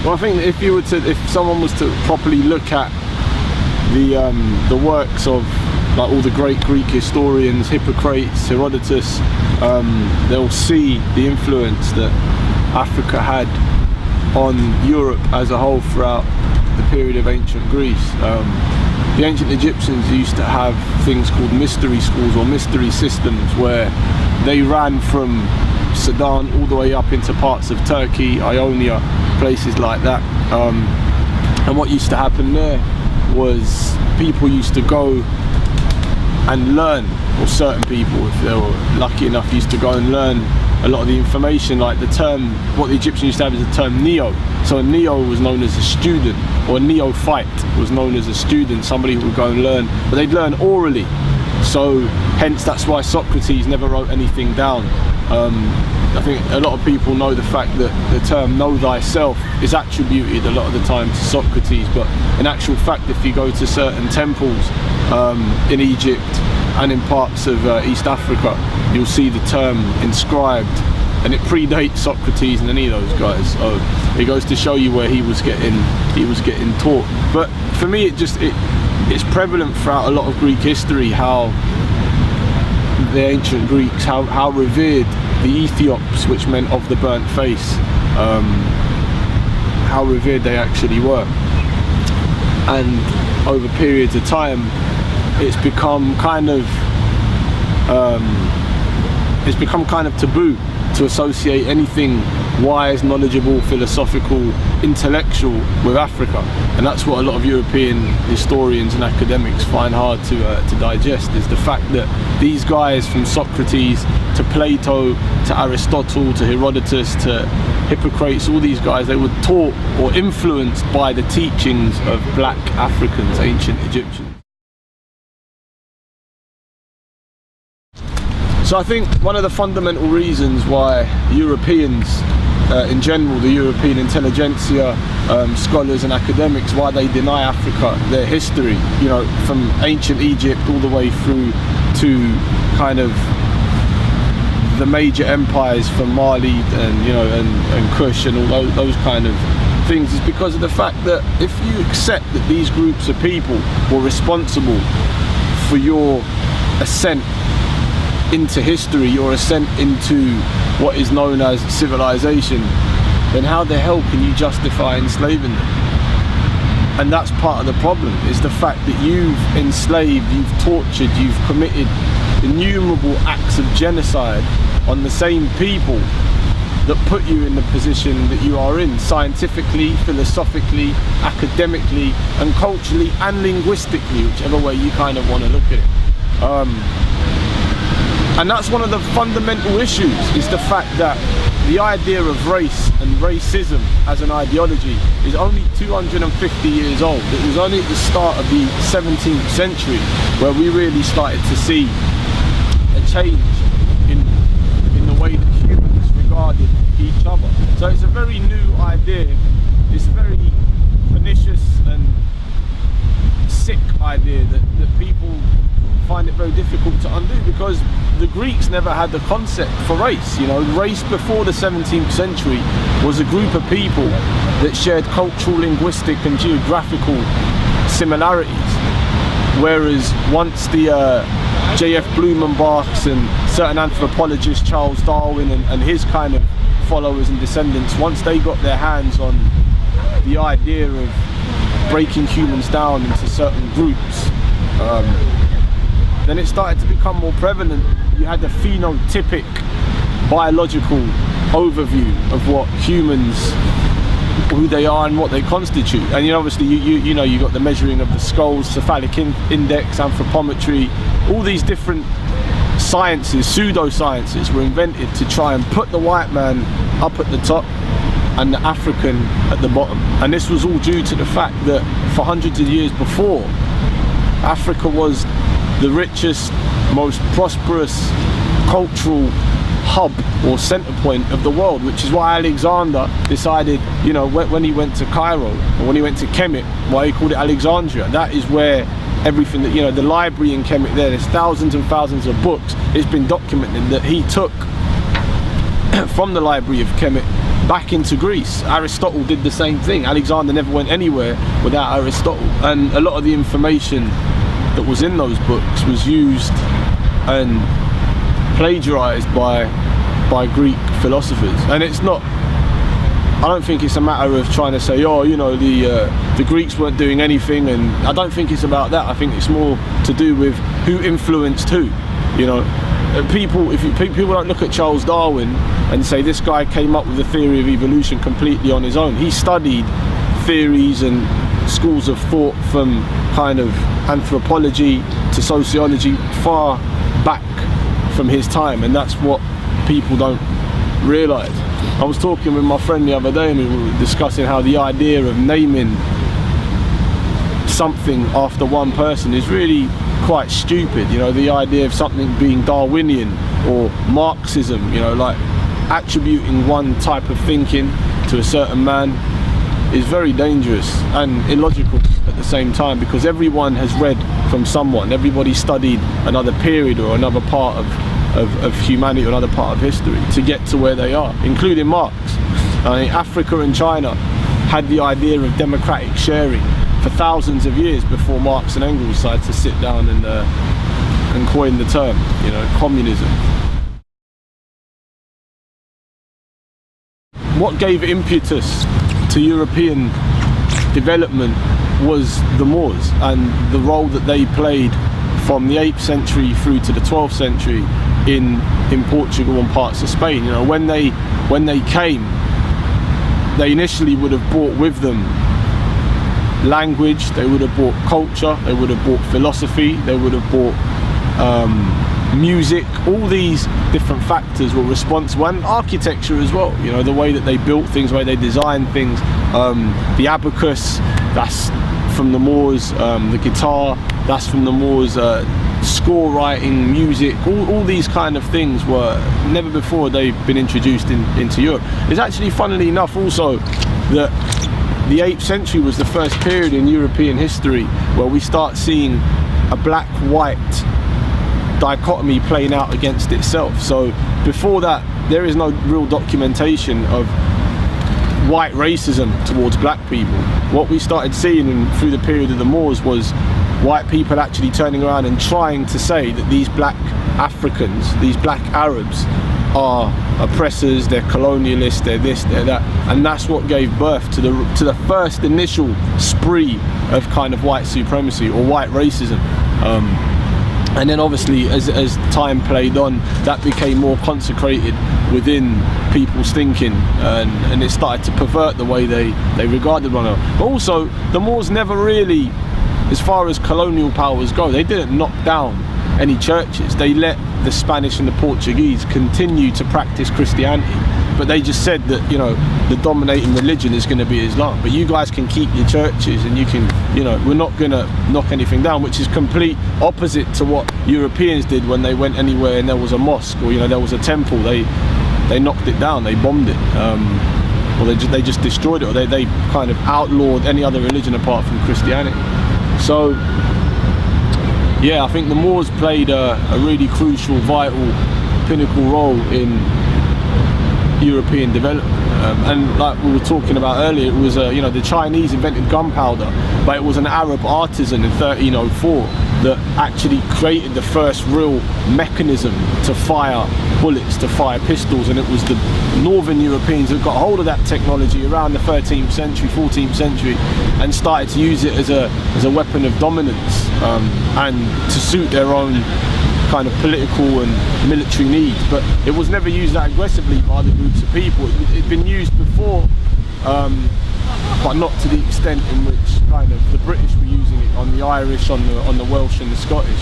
Well, I think if someone was to properly look at the works of like all the great Greek historians, Hippocrates, Herodotus, they'll see the influence that Africa had on Europe as a whole throughout the period of ancient Greece. The ancient Egyptians used to have things called mystery schools or mystery systems, where they ran from Sudan all the way up into parts of Turkey, Ionia, places like that. And what used to happen there was people used to go and learn, or certain people, if they were lucky enough, used to go and learn a lot of the information. Like the term, what the Egyptians used to have is the term neo. So a neo was known as a student, or a neophyte was known as a student, somebody who would go and learn, but they'd learn orally. So hence that's why Socrates never wrote anything down. I think a lot of people know the fact that the term know thyself is attributed a lot of the time to Socrates, but in actual fact, if you go to certain temples in Egypt and in parts of East Africa, you'll see the term inscribed, and it predates Socrates and any of those guys. So it goes to show you where he was getting taught. But for me, it's prevalent throughout a lot of Greek history how the ancient Greeks, how revered the Ethiops, which meant of the burnt face, how revered they actually were. And over periods of time, it's become kind of taboo to associate anything wise, knowledgeable, philosophical, intellectual with Africa. And that's what a lot of European historians and academics find hard to digest, is the fact that these guys, from Socrates to Plato to Aristotle to Herodotus to Hippocrates, all these guys, they were taught or influenced by the teachings of black Africans, ancient Egyptians. So I think one of the fundamental reasons why Europeans in general, the European intelligentsia, scholars and academics, why they deny Africa their history, you know, from ancient Egypt all the way through to kind of the major empires from Mali and, you know, and Kush and all those kind of things, is because of the fact that if you accept that these groups of people were responsible for your ascent into history, your ascent into what is known as civilization, then how the hell can you justify enslaving them? And that's part of the problem, is the fact that you've enslaved, you've tortured, you've committed innumerable acts of genocide on the same people that put you in the position that you are in, scientifically, philosophically, academically, and culturally and linguistically, whichever way you kind of want to look at it. And that's one of the fundamental issues, is the fact that the idea of race and racism as an ideology is only 250 years old. It was only at the start of the 17th century where we really started to see a change in the way that humans regarded each other. So it's a very new idea. It's a very pernicious and sick idea that people find it very difficult to undo, because the Greeks never had the concept for race. You know, race before the 17th century was a group of people that shared cultural, linguistic and geographical similarities, whereas once the J.F. Blumenbachs and certain anthropologists, Charles Darwin and his kind of followers and descendants, once they got their hands on the idea of breaking humans down into certain groups, then it started to become more prevalent. You had the phenotypic biological overview of what humans, who they are and what they constitute. And you know, obviously you know, you got the measuring of the skulls, cephalic index, anthropometry, all these different sciences, pseudosciences were invented to try and put the white man up at the top and the African at the bottom. And this was all due to the fact that for hundreds of years before, Africa was the richest, most prosperous cultural hub or center point of the world, which is why Alexander decided, you know, when he went to Cairo, or when he went to Kemet, why he called it Alexandria. That is where everything that, you know, the library in Kemet there's thousands and thousands of books. It's been documented that he took from the library of Kemet back into Greece. Aristotle did the same thing. Alexander never went anywhere without Aristotle, and a lot of the information that was in those books was used and plagiarized by Greek philosophers. And it's not, I don't think it's a matter of trying to say, oh, you know, the Greeks weren't doing anything, and I don't think it's about that. I think it's more to do with who influenced who. You know, people don't look at Charles Darwin and say this guy came up with the theory of evolution completely on his own. He studied theories and schools of thought from kind of anthropology to sociology far back from his time, and that's what people don't realise. I was talking with my friend the other day and we were discussing how the idea of naming something after one person is really quite stupid. You know, the idea of something being Darwinian or Marxism, you know, like attributing one type of thinking to a certain man is very dangerous and illogical at the same time, because everyone has read from someone, everybody studied another period or another part of humanity or another part of history to get to where they are, including Marx. I mean, Africa and China had the idea of democratic sharing for thousands of years before Marx and Engels decided to sit down and coin the term, you know, communism. What gave impetus to European development was the Moors and the role that they played from the 8th century through to the 12th century in Portugal and parts of Spain. You know, when they came, they initially would have brought with them language, they would have brought culture, they would have brought philosophy, they would have brought music. All these different factors were responsible, and architecture as well. You know, the way that they built things, the way they designed things. The abacus, that's from the Moors. The guitar, that's from the Moors. Score writing, music, all these kind of things were never before they've been introduced into Europe. It's actually, funnily enough, also that the 8th century was the first period in European history where we start seeing a black-white dichotomy playing out against itself. So before that, there is no real documentation of white racism towards black people. What we started seeing through the period of the Moors was white people actually turning around and trying to say that these black Africans, these black Arabs, are oppressors, they're colonialists, they're this, they're that, and that's what gave birth to the first initial spree of kind of white supremacy or white racism. And then obviously as time played on, that became more consecrated within people's thinking, and it started to pervert the way they regarded one another. But also, the Moors never really, as far as colonial powers go, they didn't knock down any churches. They let the Spanish and the Portuguese continue to practice Christianity, but they just said that, you know, the dominating religion is going to be Islam, but you guys can keep your churches and you can, you know, we're not going to knock anything down, which is complete opposite to what Europeans did when they went anywhere and there was a mosque or, you know, there was a temple. They knocked it down, they bombed it, or they just destroyed it, or they kind of outlawed any other religion apart from Christianity. So yeah, I think the Moors played a really crucial, vital, pinnacle role in European development. And like we were talking about earlier, it was you know, the Chinese invented gunpowder, but it was an Arab artisan in 1304 that actually created the first real mechanism to fire bullets, to fire pistols, and it was the northern Europeans that got hold of that technology around the 13th century, 14th century, and started to use it as a weapon of dominance, and to suit their own kind of political and military needs. But it was never used that aggressively by the groups of people. It'd been used before, but not to the extent in which kind of the British were using it on the Irish, on the Welsh and the Scottish.